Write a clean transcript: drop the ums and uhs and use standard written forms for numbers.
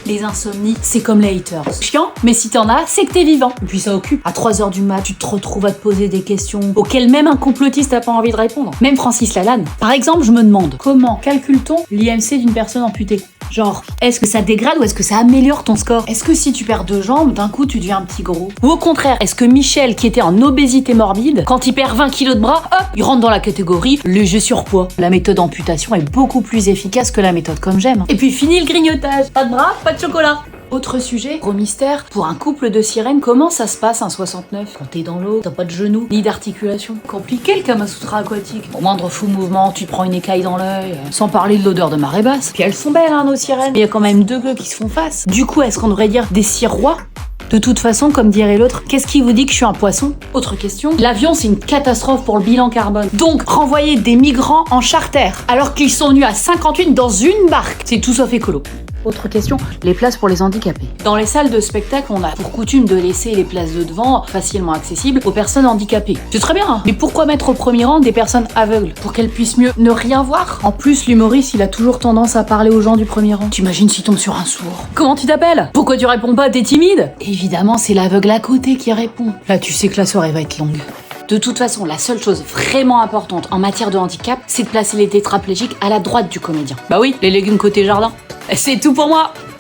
Les insomnies, c'est comme les haters. Chiant, mais si t'en as, c'est que t'es vivant. Et puis ça occupe. À 3h du mat, tu te retrouves à te poser des questions auxquelles même un complotiste a pas envie de répondre. Même Francis Lalanne. Par exemple, je me demande, comment calcule-t-on l'IMC d'une personne amputée ? Genre, est-ce que ça dégrade ou est-ce que ça améliore ton score ? Est-ce que si tu perds 2 jambes, d'un coup tu deviens un petit gros ? Ou au contraire, est-ce que Michel, qui était en obésité morbide, quand il perd 20 kilos de bras, hop, il rentre dans la catégorie léger surpoids. La méthode amputation est beaucoup plus efficace que la méthode comme j'aime. Et puis fini le grignotage, pas de bras, pas de chocolat. Autre sujet, gros mystère, pour un couple de sirènes, comment ça se passe un 69 ? Quand t'es dans l'eau, t'as pas de genoux, ni d'articulation. Compliqué le Kamasutra aquatique. Au moindre fou mouvement, tu te prends une écaille dans l'œil, sans parler de l'odeur de marée basse. Puis elles sont belles, hein, nos sirènes. Il y a quand même 2 gueux qui se font face. Du coup, est-ce qu'on devrait dire des cirois ? De toute façon, comme dirait l'autre, qu'est-ce qui vous dit que je suis un poisson ? Autre question, l'avion c'est une catastrophe pour le bilan carbone. Donc, renvoyer des migrants en charter, alors qu'ils sont venus à 58 dans une barque, c'est tout sauf écolo. Autre question, les places pour les handicapés. Dans les salles de spectacle, on a pour coutume de laisser les places de devant facilement accessibles aux personnes handicapées. C'est très bien, hein. Mais pourquoi mettre au premier rang des personnes aveugles ? Pour qu'elles puissent mieux ne rien voir ? En plus, l'humoriste, il a toujours tendance à parler aux gens du premier rang. T'imagines s'il tombe sur un sourd ? Comment tu t'appelles ? Pourquoi tu réponds pas ? T'es timide ? Évidemment, c'est l'aveugle à côté qui répond. Là, tu sais que la soirée va être longue. De toute façon, la seule chose vraiment importante en matière de handicap, c'est de placer les tétraplégiques à la droite du comédien. Bah oui, les légumes côté jardin. C'est tout pour moi.